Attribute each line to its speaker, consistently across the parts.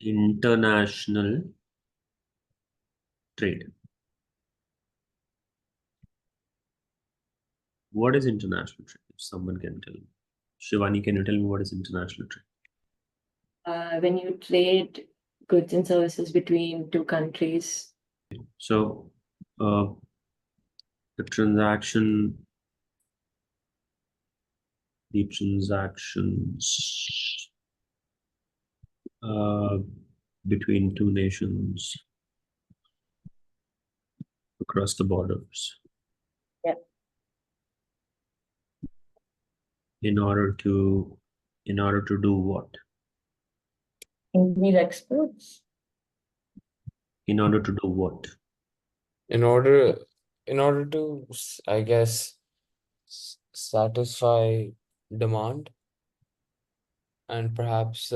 Speaker 1: International trade. What is international trade? If someone can tell me. Shivani, can you tell me what is international trade?
Speaker 2: When you trade goods and services between two countries.
Speaker 1: So, the transactions uh, between two nations across the borders.
Speaker 2: Yeah.
Speaker 1: In order to do what?
Speaker 2: Increase exports.
Speaker 1: In order to do what?
Speaker 3: In order to, I guess, satisfy demand, and perhaps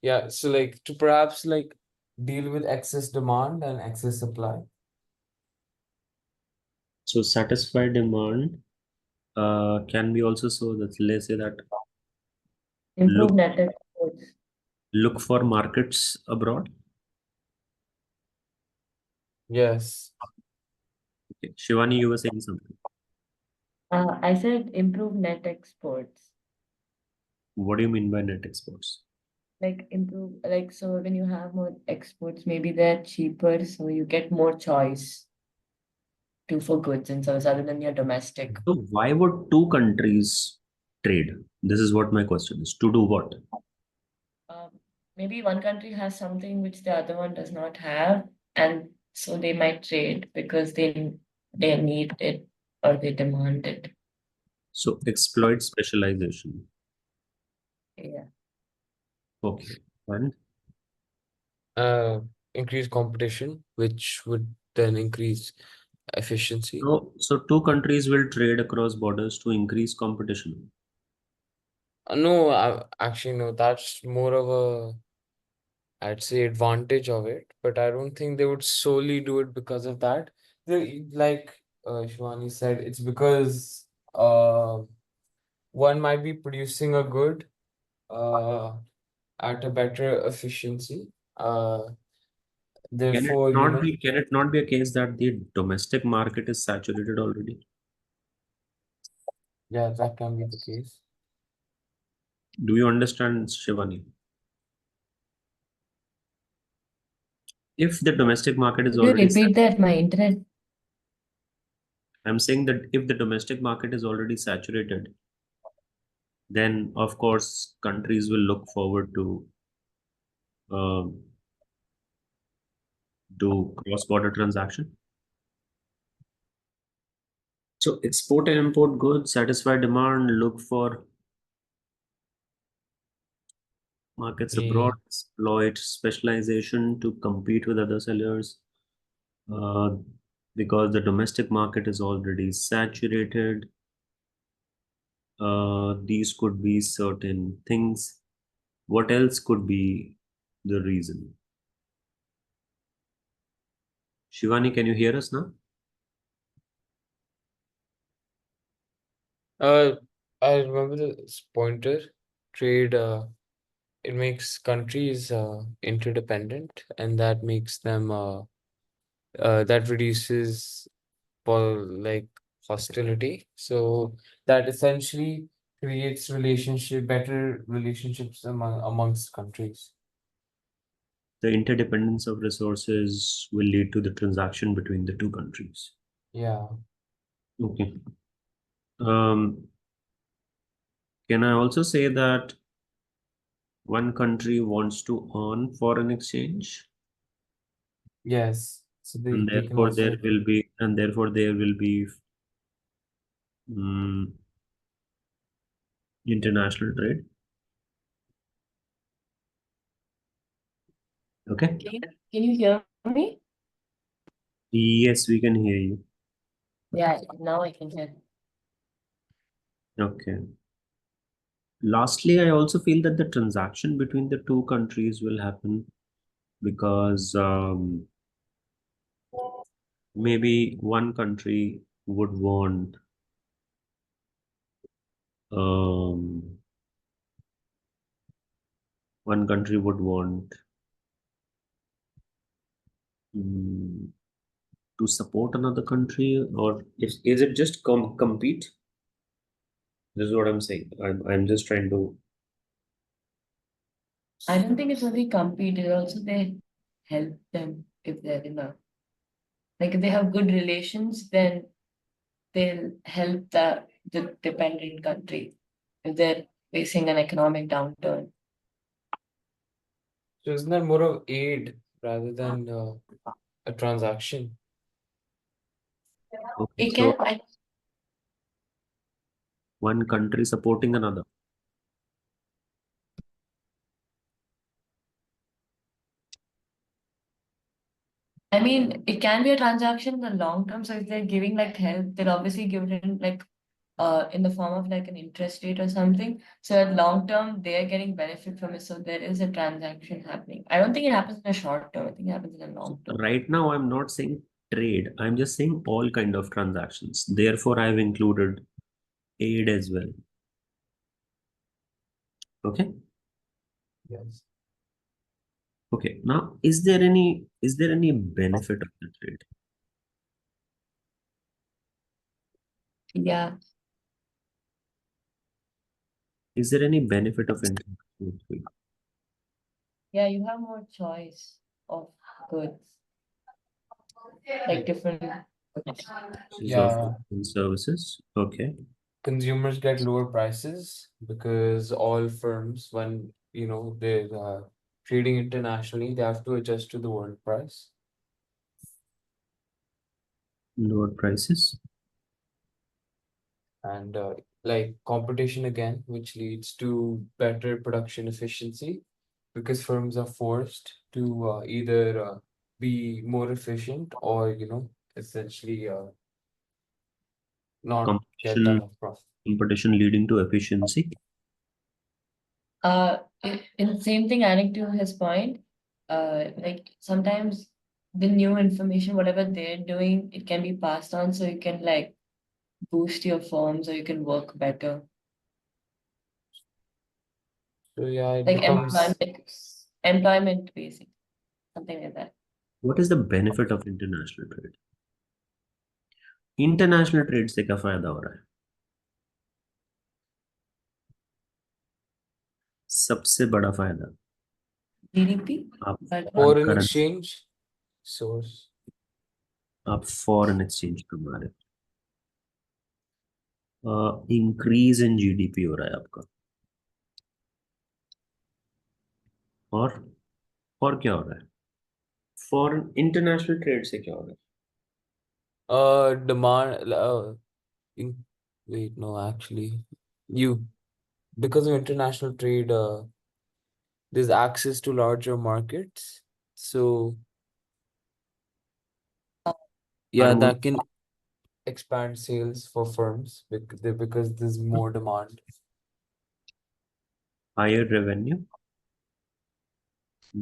Speaker 3: yeah, so like to perhaps like deal with excess demand and excess supply.
Speaker 1: So satisfy demand can be also, so that let's say that
Speaker 2: Improve
Speaker 1: look
Speaker 2: net exports.
Speaker 1: look for markets abroad.
Speaker 3: Yes.
Speaker 1: Okay. Shivani, you were saying something.
Speaker 2: I said improve net exports.
Speaker 1: What do you mean by net exports?
Speaker 2: Like improve, like so when you have more exports, maybe they're cheaper, so you get more choice for goods and services other than your domestic.
Speaker 1: So why would two countries trade? This is what my question is. To do what?
Speaker 2: Maybe one country has something which the other one does not have, and so they might trade because they need it or they demand it.
Speaker 1: So exploit specialization.
Speaker 2: Yeah.
Speaker 1: Okay. And
Speaker 3: Increase competition, which would then increase efficiency.
Speaker 1: so two countries will trade across borders to increase competition.
Speaker 3: No, actually no, that's more of a, I'd say, advantage of it, but I don't think they would solely do it because of that. Like Shivani said, it's because one might be producing a good uh, at a better efficiency. Therefore, you know,
Speaker 1: Can it not be a case that the domestic market is saturated already?
Speaker 3: yeah, that can be the case.
Speaker 1: Do you understand, Shivani? If the domestic market is
Speaker 2: Could you
Speaker 1: already
Speaker 2: repeat that? My internet.
Speaker 1: I'm saying that if the domestic market is already saturated, then of course countries will look forward to um, do cross-border transaction. So export and import goods, satisfy demand, look for markets abroad,
Speaker 3: Yeah.
Speaker 1: exploit specialization to compete with other sellers. Uh, because the domestic market is already saturated. These could be certain things. What else could be the reason? Shivani, can you hear us now?
Speaker 3: I remember this pointer trade. It makes countries interdependent, and that makes them that reduces like hostility. So that essentially creates better relationships amongst countries.
Speaker 1: The interdependence of resources will lead to the transaction between the two countries.
Speaker 3: Yeah.
Speaker 1: Okay. Um, can I also say that one country wants to earn foreign exchange,
Speaker 3: Yes. So
Speaker 1: and
Speaker 3: they can also.
Speaker 1: therefore there will be mm, international trade. Okay.
Speaker 2: Can you hear me?
Speaker 1: Yes, we can hear you.
Speaker 2: Yeah, now I can hear.
Speaker 1: Okay. Lastly, I also feel that the transaction between the two countries will happen because maybe one country would want um, one country would want mm, to support another country, or is it just compete? This is what I'm saying. I'm just trying to.
Speaker 2: I don't think it's only compete, it also they help them if they're in a like if they have good relations, then they'll help the dependent country if they're facing an economic downturn.
Speaker 3: So isn't that more of aid rather than a transaction?
Speaker 1: Okay,
Speaker 2: It
Speaker 1: so
Speaker 2: can I
Speaker 1: one country supporting another.
Speaker 2: I mean, it can be a transaction in the long term. So if they're giving like help, they'll obviously give it in like in the form of like an interest rate or something. So at long term, they are getting benefit from it. So there is a transaction happening. I don't think it happens in a short term. I think it happens in a long term.
Speaker 1: Right now, I'm not saying trade. I'm just saying all kind of transactions. Therefore, I've included aid as well. Okay.
Speaker 3: Yes.
Speaker 1: Okay. Now, is there any benefit of the trade?
Speaker 2: Yeah.
Speaker 1: Is there any benefit of international trade?
Speaker 2: Yeah, you have more choice of goods, like different.
Speaker 1: Is of
Speaker 3: Yeah,
Speaker 1: services? Okay.
Speaker 3: consumers get lower prices because all firms, when they're trading internationally, they have to adjust to the world price.
Speaker 1: Lower prices.
Speaker 3: And like competition again, which leads to better production efficiency because firms are forced to either be more efficient or essentially not get
Speaker 1: Competition.
Speaker 3: enough profit.
Speaker 1: Competition leading to efficiency.
Speaker 2: In the same thing, adding to his point, like sometimes the new information, whatever they're doing, it can be passed on, so you can like boost your firms or you can work better.
Speaker 3: So yeah, it
Speaker 2: Like
Speaker 3: becomes
Speaker 2: employment basic, something like that.
Speaker 1: What is the benefit of international trade? International trade से क्या फायदा हो रहा है? सबसे बड़ा फायदा
Speaker 2: GDP,
Speaker 1: आप
Speaker 2: but
Speaker 1: foreign
Speaker 3: foreign
Speaker 1: currency,
Speaker 3: exchange source.
Speaker 1: आप फॉरेन एक्सचेंज कमा रहे हो, इंक्रीज इन जीडीपी हो रहा है आपका। और और क्या हो रहा है? फॉरेन इंटरनेशनल ट्रेड से क्या हो रहा है?
Speaker 3: Demand in, wait, no, actually, you because of international trade, there's access to larger markets. So yeah,
Speaker 1: hormone,
Speaker 3: that can expand sales for firms because there's more demand.
Speaker 1: Higher revenue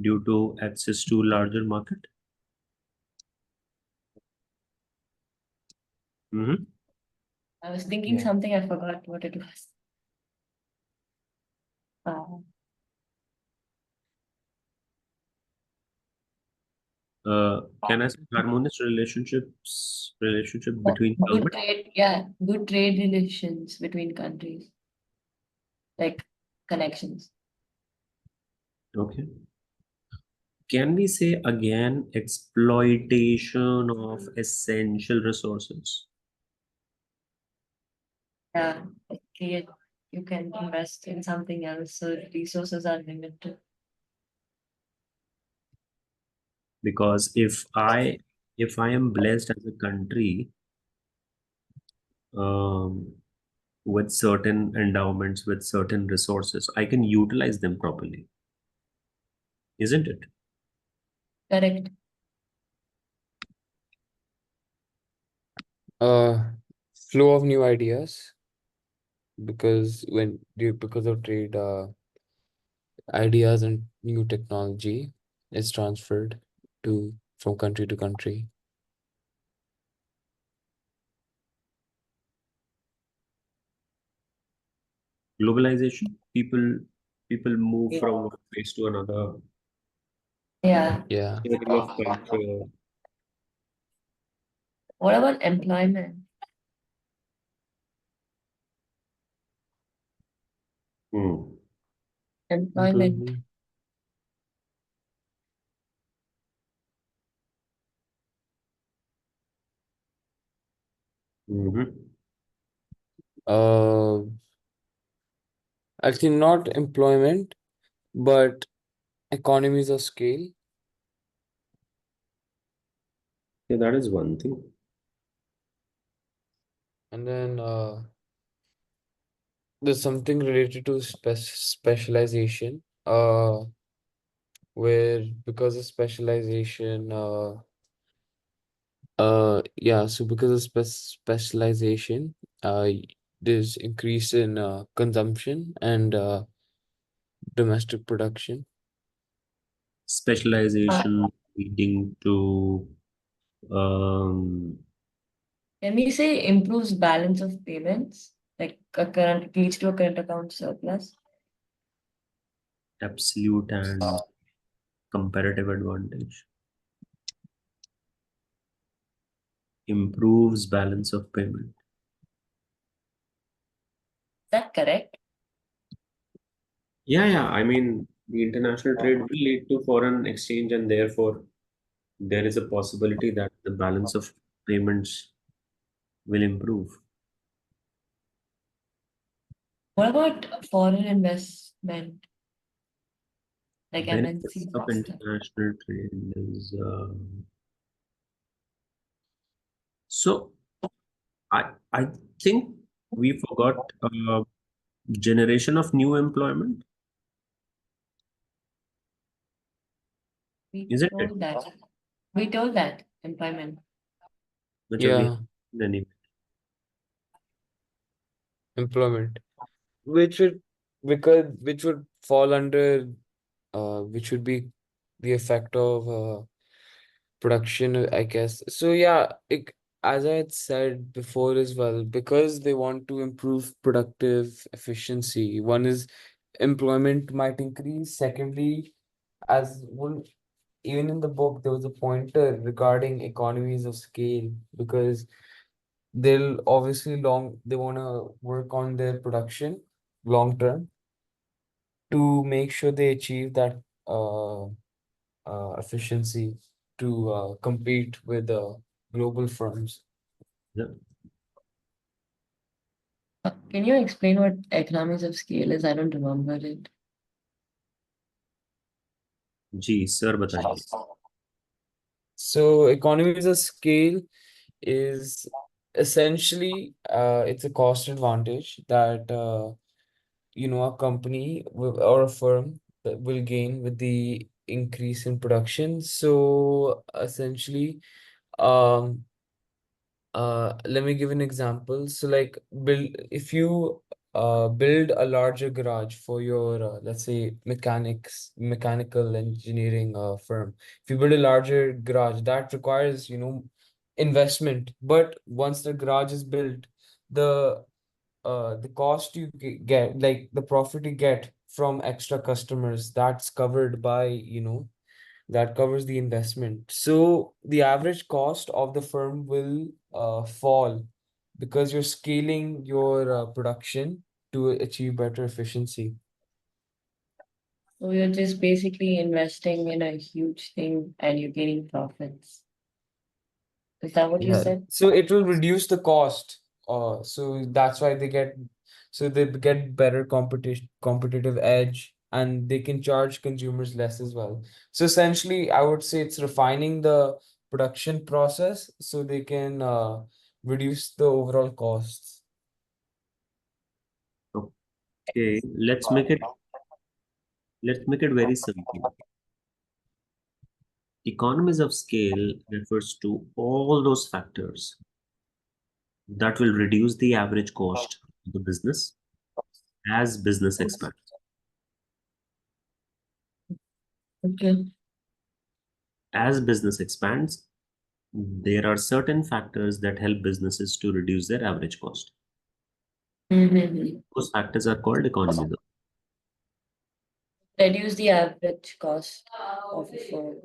Speaker 1: due to access to larger market.
Speaker 2: I was thinking
Speaker 3: Yeah.
Speaker 2: something, I forgot what it was. Uh,
Speaker 1: can I से harmonious relationship between
Speaker 2: Good
Speaker 1: government?
Speaker 2: trade, yeah, good trade relations between countries, like connections.
Speaker 1: Okay. Can we say again exploitation of essential resources?
Speaker 2: Yeah, like you can invest in something else, so resources are limited.
Speaker 1: Because if I am blessed as a country, um, with certain endowments, with certain resources, I can utilize them properly, isn't it?
Speaker 2: Correct.
Speaker 3: Uh, Flow of new ideas because of trade, ideas and new technology is transferred to from country to country.
Speaker 1: Globalization, people move from one place to another,
Speaker 2: Yeah.
Speaker 3: Yeah.
Speaker 1: sharing of culture.
Speaker 2: What about employment?
Speaker 1: Hmm.
Speaker 2: Employment.
Speaker 3: Employment.
Speaker 1: Mhm.
Speaker 3: Uh, Actually, not employment, but economies of scale.
Speaker 1: Yeah, that is one thing.
Speaker 3: And then there's something related to specialization. Where because of specialization, yeah, so because of specialization, there's increase in consumption and domestic production.
Speaker 1: Specialization leading to um,
Speaker 2: Can we say improves balance of payments? Like a current leads to a current account surplus?
Speaker 1: absolute and comparative advantage. Improves balance of payment.
Speaker 2: Is that correct?
Speaker 1: Yeah, yeah. I mean, the international trade will lead to foreign exchange, and therefore, there is a possibility that the balance of payments will improve.
Speaker 2: What about foreign investment, like
Speaker 1: Benefits
Speaker 2: MNCs
Speaker 1: of
Speaker 2: and stuff?
Speaker 1: international trade is so I think we forgot generation of new employment,
Speaker 2: We
Speaker 1: isn't it?
Speaker 2: told that. We told that employment.
Speaker 1: Which we
Speaker 3: Yeah,
Speaker 1: have anyway.
Speaker 3: employment, which would which would fall under which would be the effect of production, I guess. So yeah, as I had said before as well, because they want to improve productive efficiency. One is employment might increase. Secondly, as one even in the book, there was a pointer regarding economies of scale because they'll obviously they want to work on their production long term to make sure they achieve that efficiency to compete with global firms.
Speaker 1: Yeah.
Speaker 2: Can you explain what economies of scale is? I don't remember it.
Speaker 1: जी sir बताइए.
Speaker 3: So economies of scale is essentially it's a cost advantage that a company or a firm that will gain with the increase in production. So essentially, um, let me give an example. So like build if you build a larger garage for your let's say mechanical engineering firm. If you build a larger garage, that requires, investment. But once the garage is built, the the cost you get, like the profit you get from extra customers, that's covered by, that covers the investment. So the average cost of the firm will fall because you're scaling your production to achieve better efficiency.
Speaker 2: So you're just basically investing in a huge thing and you're getting profits. Is that what you
Speaker 3: Yeah.
Speaker 2: said?
Speaker 3: So it will reduce the cost. So that's why they get better competitive edge, and they can charge consumers less as well. So essentially, I would say it's refining the production process so they can reduce the overall costs.
Speaker 1: Okay, let's make it very simple. Economies of scale refers to all those factors that will reduce the average cost of the business as business expands.
Speaker 2: Okay.
Speaker 1: As business expands, there are certain factors that help businesses to reduce their average cost.
Speaker 2: Mm-hmm.
Speaker 1: Those factors are called economies of.
Speaker 2: Reduce the average cost of a phone.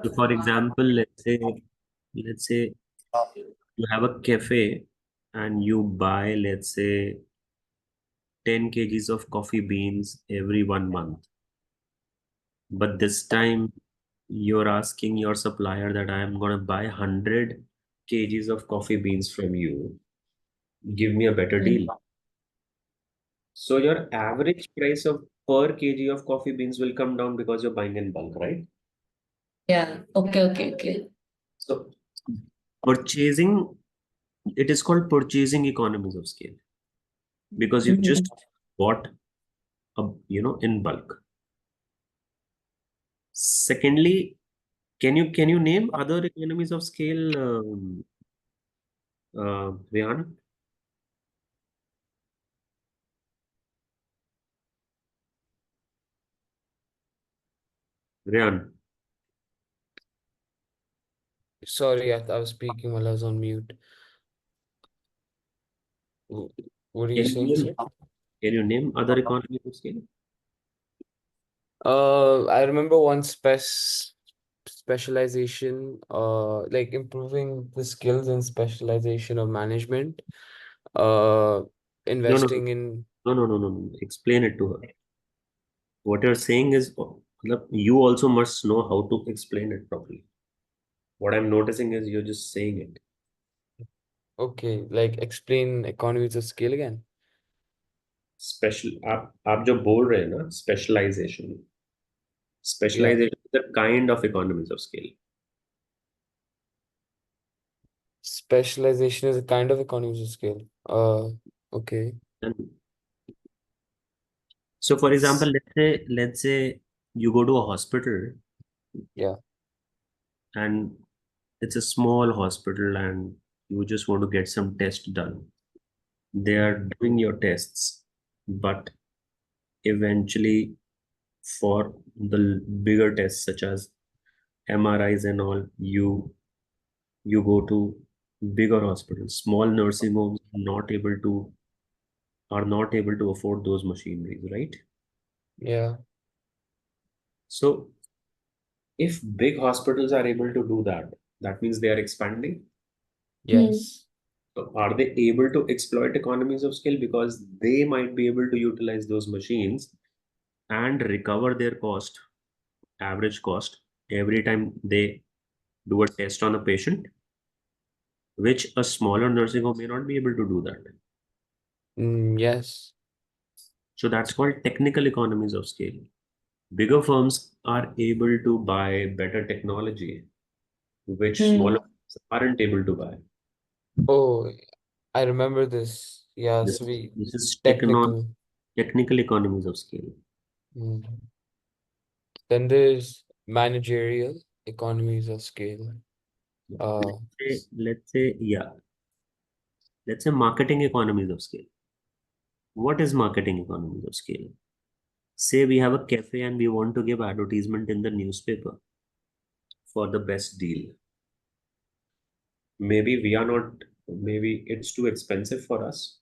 Speaker 1: So, for example, let's say you have a cafe and you buy, let's say, 10 kgs of coffee beans every 1 month. But this time you're asking your supplier that I am going to buy 100 kgs of coffee beans from you. Give me a better
Speaker 2: Mm.
Speaker 1: deal. So your average price of per kg of coffee beans will come down because you're buying in bulk, right?
Speaker 2: Yeah. Okay, okay, okay.
Speaker 1: So purchasing, it is called purchasing economies of scale because you've just
Speaker 2: Mhm.
Speaker 1: bought in bulk. Secondly, can you name other economies of scale, Rehan? Rehan,
Speaker 3: Sorry, I was speaking while I was on mute. W- What are you
Speaker 1: can you
Speaker 3: saying,
Speaker 1: name,
Speaker 3: sir?
Speaker 1: can you name other economies of scale?
Speaker 3: I remember one specialization, like improving the skills and specialization of management, uh,
Speaker 1: No, no, no,
Speaker 3: investing in,
Speaker 1: no, no, no, no, no. Explain it to her. What you're saying is, you also must know how to explain it properly. What I'm noticing is you're just saying it.
Speaker 3: okay, like explain economies of scale again.
Speaker 1: Special आप जो बोल रहे हैं ना specialization
Speaker 3: Yeah,
Speaker 1: specialization is the kind of economies of scale
Speaker 3: specialization is a kind of economies of scale. Okay.
Speaker 1: so for example
Speaker 3: S-
Speaker 1: let's say you go to a hospital
Speaker 3: Yeah.
Speaker 1: and it's a small hospital and you just want to get some test done. They are
Speaker 3: Mhm.
Speaker 1: doing your tests, but eventually for the bigger tests such as MRIs and all, you go to bigger hospitals. Small nursing homes are not able to afford those machineries, right?
Speaker 3: Yeah.
Speaker 1: So if big hospitals are able to do that, that means they are expanding.
Speaker 2: Mm.
Speaker 3: Yes.
Speaker 1: So are they able to exploit economies of scale because they might be able to utilize those machines and recover their cost, average cost, every time they do a test on a patient, which a smaller nursing home may not be able to do that.
Speaker 3: Yes.
Speaker 1: So that's called technical economies of scale. Bigger firms are able to buy better technology, which smaller
Speaker 2: Mm.
Speaker 1: firms aren't able to buy.
Speaker 3: Oh, I remember this. Yeah,
Speaker 1: This
Speaker 3: so we
Speaker 1: this is
Speaker 3: technical.
Speaker 1: technical economies of scale.
Speaker 3: Mm. Then there's managerial economies of scale. Uh,
Speaker 1: Let's say marketing economies of scale. What is marketing economies of scale? Say we have a cafe and we want to give advertisement in the newspaper for the best deal. Maybe it's too expensive for us,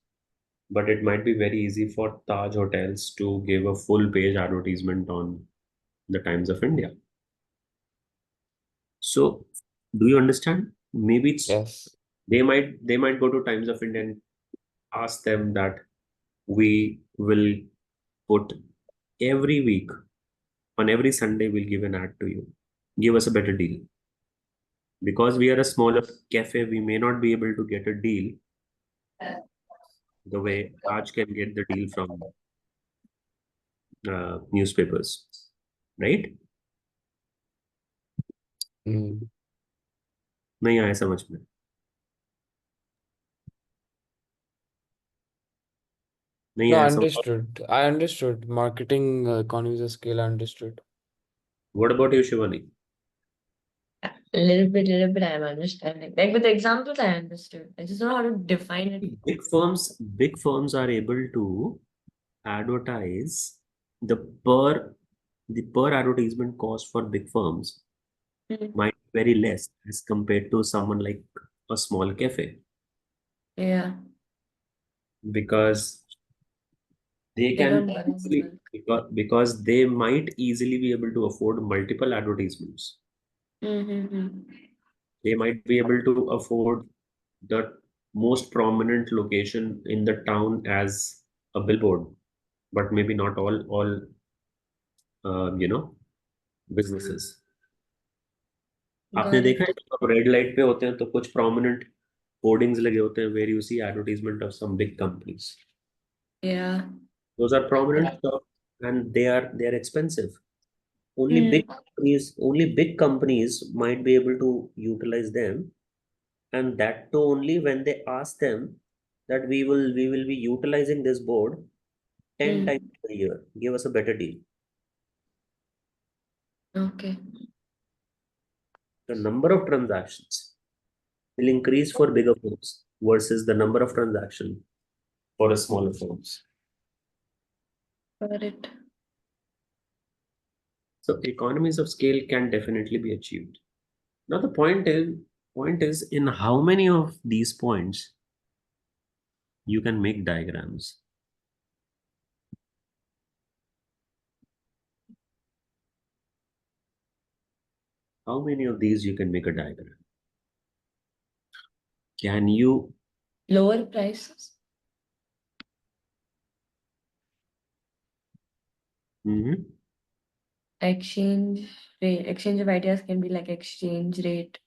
Speaker 1: but it might be very easy for Taj Hotels to give a full page advertisement on the Times of India. So, do you understand? Maybe
Speaker 3: yes.
Speaker 1: they might go to Times of India and ask them that we will put every week on every Sunday we'll give an ad to you. Give us a better deal. Because we are a smaller cafe, we may not be able to get a deal the way Taj can get the deal from newspapers, right?
Speaker 3: Mm.
Speaker 1: नहीं आया समझ में नहीं
Speaker 3: No, I
Speaker 1: आया समझ
Speaker 3: understood. I understood. Marketing economies of scale, I understood.
Speaker 1: What about you, Shivani?
Speaker 2: A little bit, I'm understanding. Like with the examples, I understood. I just don't know how to define it.
Speaker 1: Big firms are able to advertise the per the per advertisement cost for big firms
Speaker 2: Mm.
Speaker 1: might be very less as compared to someone like a small cafe
Speaker 2: Yeah,
Speaker 1: because they
Speaker 2: they
Speaker 1: can
Speaker 2: don't buy in
Speaker 1: easily
Speaker 2: bulk.
Speaker 1: because they might easily be able to afford multiple advertisements.
Speaker 2: Mm-hmm.
Speaker 1: They might be able to afford the most prominent location in the town as a billboard, but maybe not all businesses. आपने
Speaker 2: Got
Speaker 1: देखा है
Speaker 2: it.
Speaker 1: जब आप red light पे होते हैं तो कुछ प्रोमिनेंट होर्डिंग्स लगे होते हैं where you see advertisement of some big companies.
Speaker 2: Yeah.
Speaker 1: Those are prominent stuff and they are expensive. Only
Speaker 2: Hmm.
Speaker 1: big companies might be able to utilize them, and that too only when they ask them that we will be utilizing this board 10
Speaker 2: Hmm.
Speaker 1: times a year. Give us a better deal.
Speaker 2: Okay.
Speaker 1: The number of transactions will increase for bigger firms versus the number of transactions for a smaller firms.
Speaker 2: Got it.
Speaker 1: So economies of scale can definitely be achieved. Now the point is in how many of these points you can make diagrams. How many of these you can make a diagram? Can you?
Speaker 2: Lower prices.
Speaker 1: Mhm.
Speaker 2: Exchange rate. Exchange of ideas can be like exchange rate,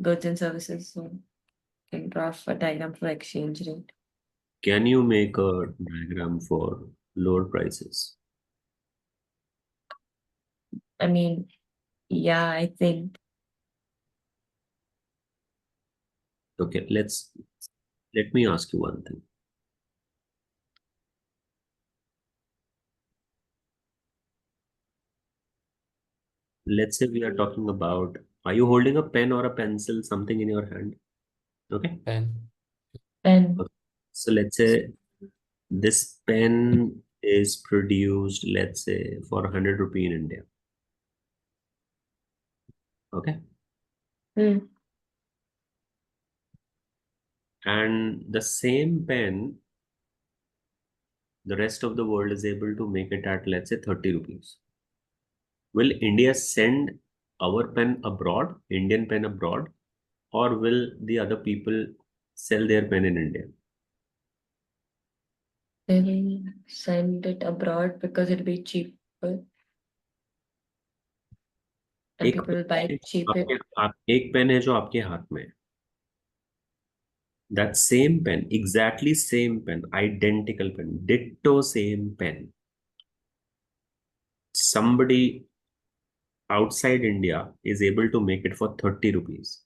Speaker 2: goods and services. So can draw a diagram for exchange rate.
Speaker 1: Can you make a diagram for lower prices?
Speaker 2: I mean, yeah, I think.
Speaker 1: Okay, let me ask you one thing. Let's say we are talking about, are you holding a pen or a pencil, something in your hand? Okay.
Speaker 3: Pen.
Speaker 2: And
Speaker 1: Okay. So let's say this pen is produced, let's say, for 100 rupee in India. Okay.
Speaker 2: hmm,
Speaker 1: And the same pen, the rest of the world is able to make it at, let's say, 30 rupees. Will India send our pen abroad, Indian pen abroad, or will the other people sell their pen in India?
Speaker 2: they will send it abroad because it'll be cheaper and
Speaker 1: एक
Speaker 2: people will buy
Speaker 1: pen
Speaker 2: it cheaper.
Speaker 1: एक pen है जो आपके हाथ में है. That same pen, exactly same pen, identical pen, ditto same pen. Somebody outside India is able to make it for 30 rupees.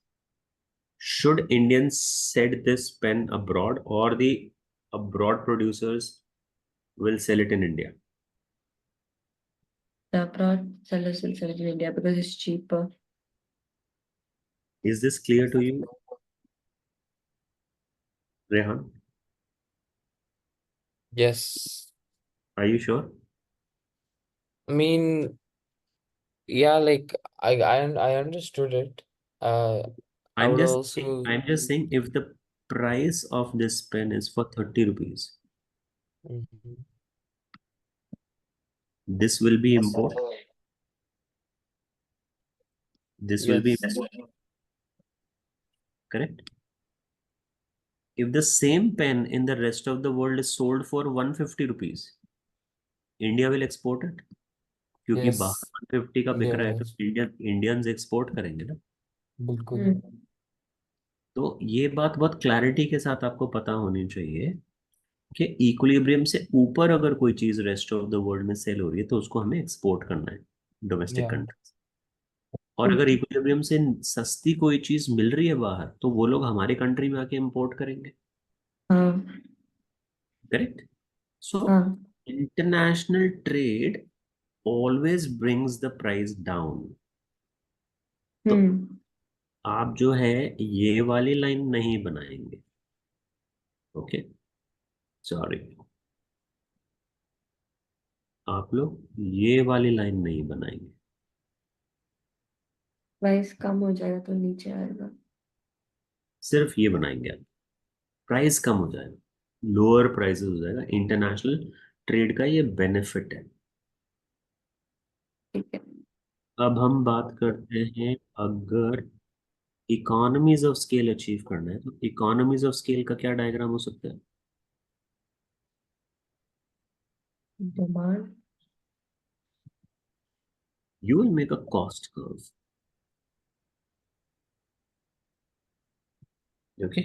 Speaker 1: Should Indians send this pen abroad or the abroad producers will sell it in India?
Speaker 2: The abroad sellers will sell it in India because it's cheaper.
Speaker 1: Is this clear to you, Rehan?
Speaker 3: Yes.
Speaker 1: Are you sure?
Speaker 3: I mean, yeah, like I understood it. I
Speaker 1: I'm
Speaker 3: would
Speaker 1: just saying,
Speaker 3: also.
Speaker 1: I'm just saying if the price of this pen is for 30 rupees,
Speaker 3: Mhm.
Speaker 1: this will be import, this will be
Speaker 3: Yes.
Speaker 1: import, correct? If the same pen in the rest of the world is sold for 150 rupees, India will export it. क्योंकि बाहर
Speaker 3: Yes.
Speaker 1: 150 का बिक
Speaker 3: India
Speaker 1: रहा है
Speaker 3: will.
Speaker 1: तो Indians export करेंगे ना.
Speaker 3: बिल्कुल.
Speaker 2: Hmm.
Speaker 1: तो ये बात बहुत क्लैरिटी के साथ आपको पता होनी चाहिए कि इक्विलिब्रियम से ऊपर अगर कोई चीज रेस्ट ऑफ द वर्ल्ड में सेल हो रही है तो उसको हमें एक्सपोर्ट करना है डोमेस्टिक
Speaker 3: Yeah.
Speaker 1: कंट्री. और अगर इक्विलिब्रियम से सस्ती कोई चीज मिल रही है बाहर तो वो लोग हमारे कंट्री में आके इंपोर्ट करेंगे.
Speaker 2: हाँ
Speaker 1: करेक्ट. सो
Speaker 2: हाँ
Speaker 1: international trade always brings the price down. तो
Speaker 2: हम्म
Speaker 1: आप जो है ये वाली लाइन नहीं बनाएंगे. ओके. सॉरी. आप लोग ये वाली लाइन नहीं बनाएंगे.
Speaker 2: प्राइस कम हो जाएगा तो नीचे आएगा.
Speaker 1: सिर्फ ये बनाएंगे आप. प्राइस कम हो जाएगा, लोअर प्राइसेस हो जाएगा. इंटरनेशनल ट्रेड का ये बेनिफिट है.
Speaker 2: ठीक है.
Speaker 1: अब हम बात करते हैं अगर इकोनॉमीज ऑफ स्केल अचीव करना है, तो इकोनॉमीज ऑफ स्केल का क्या डायग्राम हो सकता है?
Speaker 2: Demand.
Speaker 1: You will make a cost curve. Okay,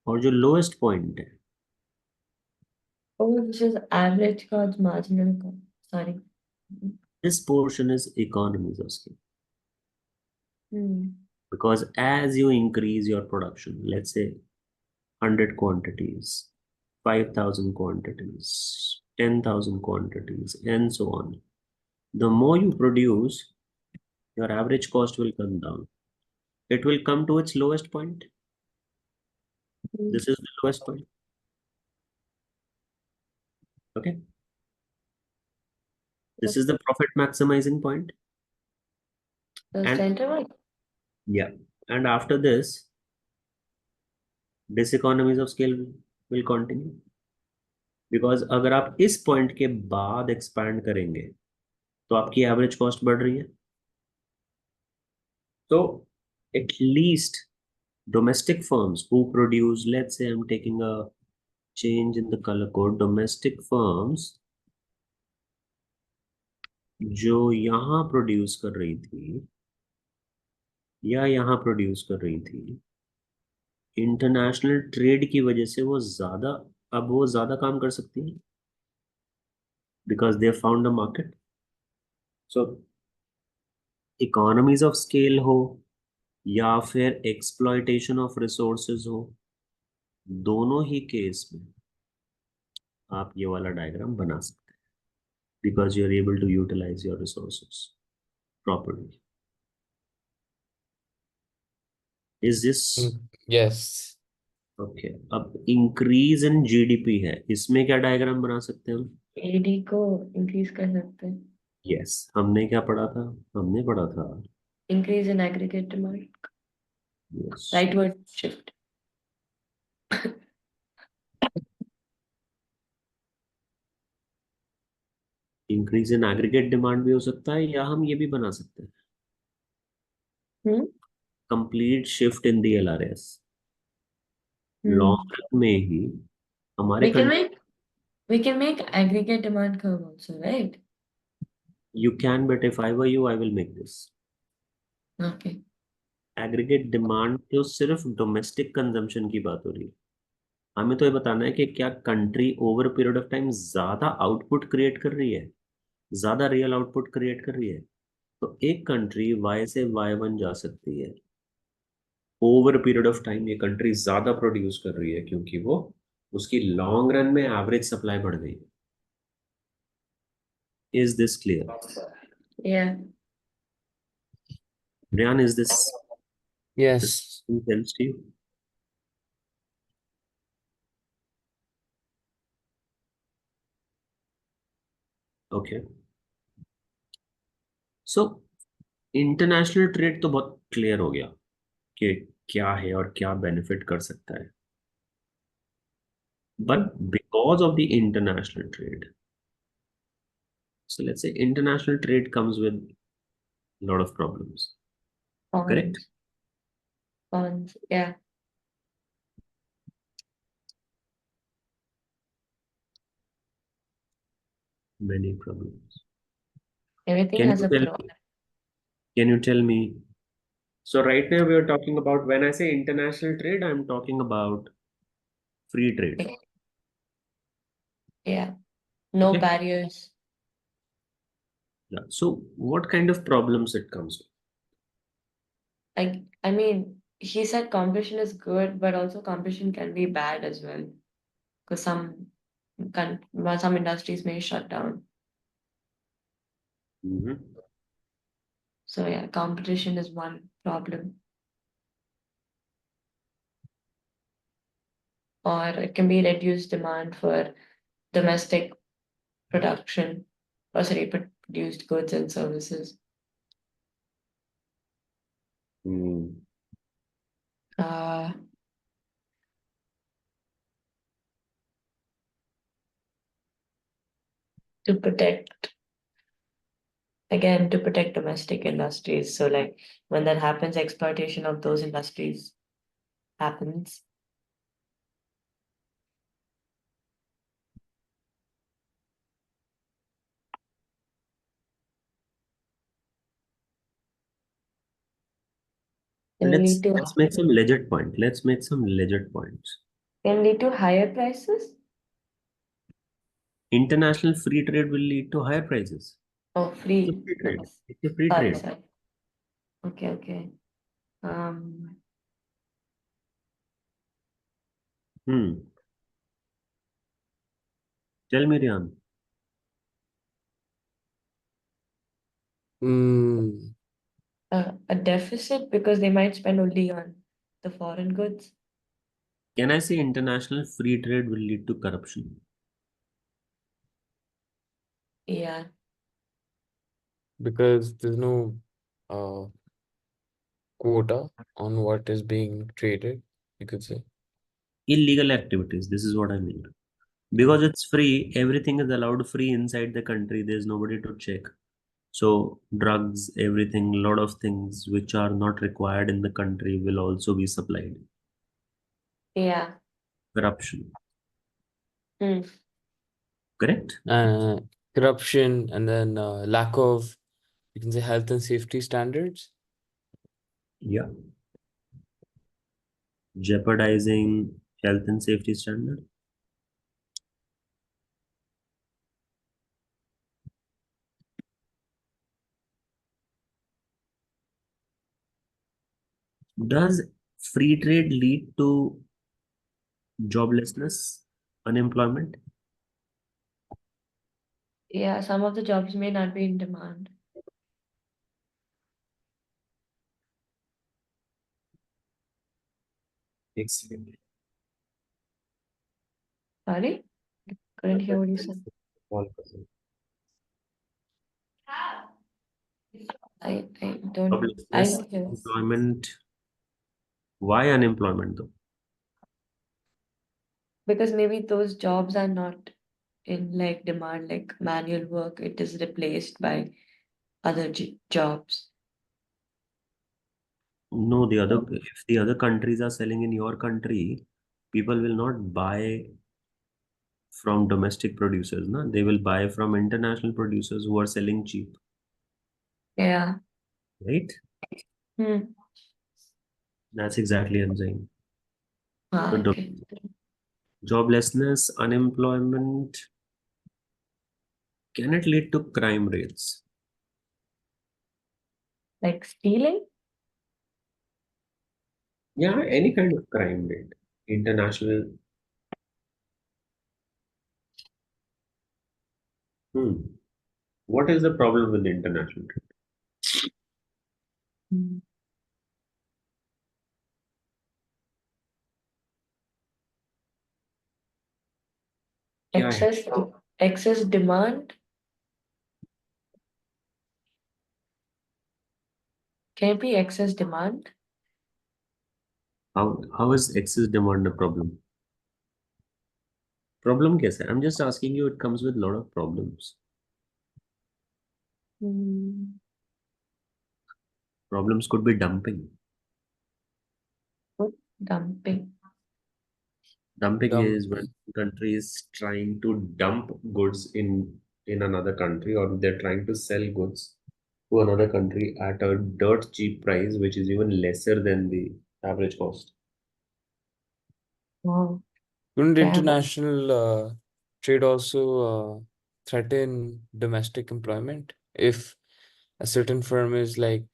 Speaker 1: और जो लोएस्ट पॉइंट है,
Speaker 2: Oh, this is average cost, marginal cost. Sorry.
Speaker 1: this portion is economies of scale.
Speaker 2: Hmm.
Speaker 1: Because as you increase your production, let's say 100 quantities, 5,000 quantities, 10,000 quantities, and so on, the more you produce, your average cost will come down. It will come to its lowest point.
Speaker 2: Hmm.
Speaker 1: This is the lowest point. Okay. This is the profit maximizing point.
Speaker 2: The
Speaker 1: And
Speaker 2: center one.
Speaker 1: yeah, and after this, diseconomies of scale will continue. Because अगर आप इस point के बाद expand करेंगे तो आपकी average cost बढ़ रही है. तो at least domestic firms who produce, let's say I'm taking a change in the color code, domestic firms जो यहाँ प्रोड्यूस कर रही थी या यहाँ प्रोड्यूस कर रही थी, इंटरनेशनल ट्रेड की वजह से वो ज्यादा, अब वो ज्यादा काम कर सकती है because they found a market. So economies of scale हो या फिर एक्सप्लॉयटेशन ऑफ रिसोर्सेज हो, दोनों ही केस में आप ये वाला डायग्राम बना सकते हैं because you are able to utilise your resources properly. Is this
Speaker 3: Yes.
Speaker 1: Okay? अब इंक्रीज इन जीडीपी है, इसमें क्या डायग्राम बना सकते हैं हम?
Speaker 2: AD को increase कर सकते हैं.
Speaker 1: यस, हमने क्या पढ़ा था? हमने पढ़ा था
Speaker 2: Increase in aggregate demand.
Speaker 1: Yes,
Speaker 2: Rightward shift.
Speaker 1: Increase in aggregate demand भी हो सकता है, या हम ये भी बना सकते हैं
Speaker 2: Hmm.
Speaker 1: Complete shift in the LRS.
Speaker 2: Hmm.
Speaker 1: Long run में ही हमारे
Speaker 2: We can make we can make aggregate demand curve also, right?
Speaker 1: You can, but if I were you I will make this.
Speaker 2: Okay.
Speaker 1: Aggregate demand तो सिर्फ domestic consumption की बात हो रही है. हमें तो ये बताना है कि क्या country over period of time ज्यादा आउटपुट क्रिएट कर रही है, ज्यादा रियल आउटपुट क्रिएट कर रही है. तो एक कंट्री वाई से वाई वन जा सकती है, ओवर पीरियड ऑफ टाइम ये कंट्री ज्यादा प्रोड्यूस कर रही है क्योंकि वो उसकी लॉन्ग रन में एवरेज सप्लाई बढ़ गई. Is this clear?
Speaker 2: Yeah.
Speaker 1: Brian, is this
Speaker 3: Yes.
Speaker 1: sense to you? Okay, so international trade तो बहुत क्लियर हो गया कि क्या है और क्या बेनिफिट कर सकता है. But because of the international trade, so let's say international trade comes with a lot of problems, correct?
Speaker 2: Cons. Cons. Yeah.
Speaker 1: Many problems.
Speaker 2: Everything
Speaker 1: Can
Speaker 2: has
Speaker 1: you
Speaker 2: a
Speaker 1: tell
Speaker 2: pro.
Speaker 1: me? Can you tell me? So right now we are talking about, when I say international trade, I'm talking about free trade.
Speaker 2: Yeah. No
Speaker 1: Okay.
Speaker 2: barriers.
Speaker 1: Yeah. So what kind of problems it comes with?
Speaker 2: I mean, he said competition is good, but also competition can be bad as well. Because some industries may shut down.
Speaker 1: Mhm.
Speaker 2: So yeah, competition is one problem. Or it can be reduced demand for domestic production, or sorry, produced goods and services.
Speaker 1: Hmm.
Speaker 2: Uh, to protect again to protect domestic industries. So like when that happens, exploitation of those industries happens. Can
Speaker 1: Let's
Speaker 2: lead to
Speaker 1: let's make some legit point. Let's make some legit points.
Speaker 2: can lead to higher prices.
Speaker 1: International free trade will lead to higher prices.
Speaker 2: Oh,
Speaker 1: It's a
Speaker 2: free.
Speaker 1: free
Speaker 2: No,
Speaker 1: trade. It's a free
Speaker 2: sorry,
Speaker 1: trade.
Speaker 2: sorry. Okay, okay. Um,
Speaker 1: Hmm. Tell me, Rian.
Speaker 3: Mm,
Speaker 2: a deficit because they might spend only on the foreign goods.
Speaker 1: Can I say international free trade will lead to corruption?
Speaker 2: Yeah,
Speaker 3: because there's no uh, quota on what is being traded, you could say.
Speaker 1: Illegal activities. This is what I mean. Because it's free, everything is allowed free inside the country. There's nobody to check. So drugs, everything, lot of things which are not required in the country will also be supplied.
Speaker 2: yeah.
Speaker 1: Corruption.
Speaker 2: Hmm.
Speaker 1: Correct?
Speaker 3: Uh, Corruption and then lack of, you can say, health and safety standards.
Speaker 1: Yeah. Jeopardizing health and safety standard. Does free trade lead to joblessness, unemployment?
Speaker 2: Yeah, some of the jobs may not be in demand.
Speaker 1: Excellent.
Speaker 2: Sorry, couldn't hear what you said.
Speaker 1: Small percent.
Speaker 2: I don't I
Speaker 1: Joblessness,
Speaker 2: didn't hear.
Speaker 1: employment. Why unemployment though?
Speaker 2: Because maybe those jobs are not in like demand, like manual work. It is replaced by other jobs.
Speaker 1: No, the other if the other countries are selling in your country, people will not buy from domestic producers, no? They will buy from international producers who are selling cheap,
Speaker 2: Yeah.
Speaker 1: right?
Speaker 2: Hmm.
Speaker 1: That's exactly I'm saying. So
Speaker 2: Ah, okay.
Speaker 1: joblessness, unemployment, can it lead to crime rates?
Speaker 2: Like stealing?
Speaker 1: Yeah, any kind of crime rate. International. Hmm. What is the problem with international trade?
Speaker 2: Hmm.
Speaker 1: क्या है?
Speaker 2: Excess demand? Can it be excess demand?
Speaker 1: How is excess demand a problem? Problem कैसा है? I'm just asking you, it comes with a lot of problems.
Speaker 2: Hmm.
Speaker 1: Problems could be dumping.
Speaker 2: What? Dumping.
Speaker 1: Dumping is when
Speaker 3: Dumping.
Speaker 1: country is trying to dump goods in another country, or they're trying to sell goods to another country at a dirt cheap price, which is even lesser than the average cost.
Speaker 2: Wow.
Speaker 3: Couldn't
Speaker 2: Yeah.
Speaker 3: international trade also threaten domestic employment if a certain firm is like,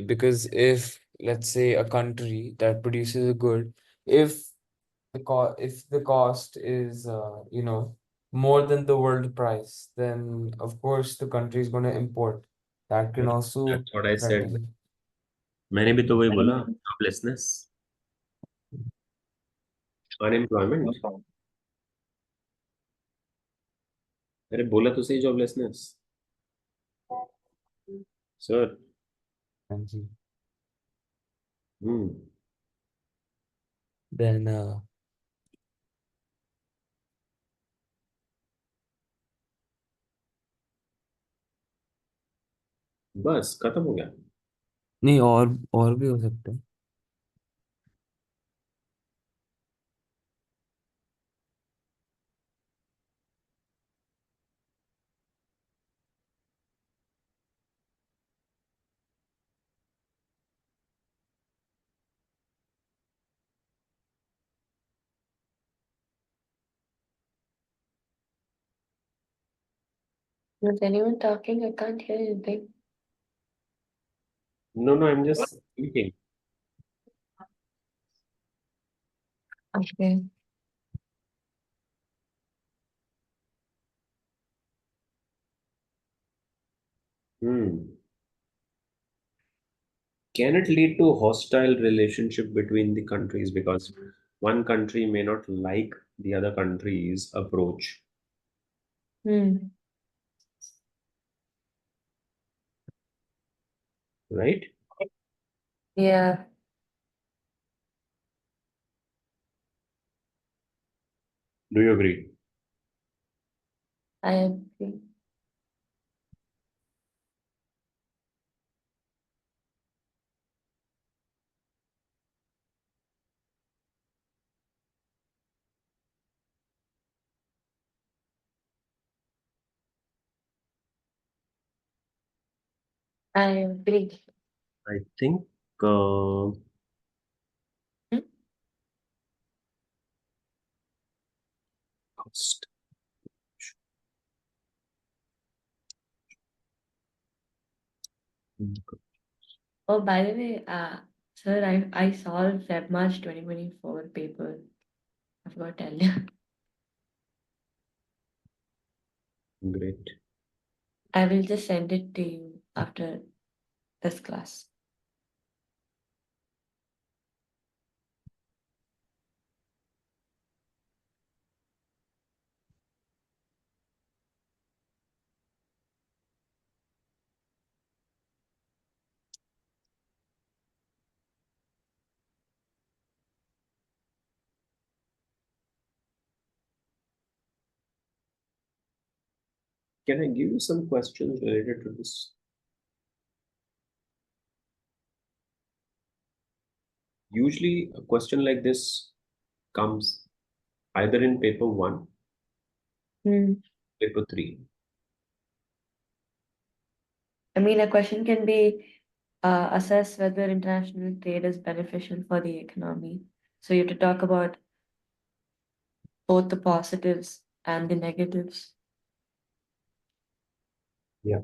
Speaker 3: because if, let's say, a country that produces a good, if if the cost is more than the world price, then of course the country is going to import. That can also
Speaker 1: That's what I said.
Speaker 3: threaten.
Speaker 1: मैंने भी तो वही बोला, joblessness, unemployment. अरे बोला तो सही, joblessness. Sir.
Speaker 3: Country.
Speaker 1: Hmm.
Speaker 3: Then
Speaker 1: बस खत्म हो गया।
Speaker 3: नहीं, और भी हो सकते हैं।
Speaker 2: Is anyone talking? I can't hear anything.
Speaker 1: No, no, I'm just thinking.
Speaker 2: Okay.
Speaker 1: Hmm. Can it lead to hostile relationship between the countries because one country may not like the other country's approach,
Speaker 2: Hmm.
Speaker 1: right?
Speaker 2: Yeah,
Speaker 1: Do you agree?
Speaker 2: I agree. I agree.
Speaker 1: I think uh,
Speaker 2: Hmm?
Speaker 1: host-
Speaker 2: Oh, by the way, sir, I solved Feb March 2024 paper. I forgot to tell you.
Speaker 1: great.
Speaker 2: I will just send it to you after this class.
Speaker 1: Can I give you some questions related to this? Usually, a question like this comes either in paper one,
Speaker 2: Hmm.
Speaker 1: paper three.
Speaker 2: I mean, a question can be assess whether international trade is beneficial for the economy. So you have to talk about both the positives and the negatives.
Speaker 1: Yeah.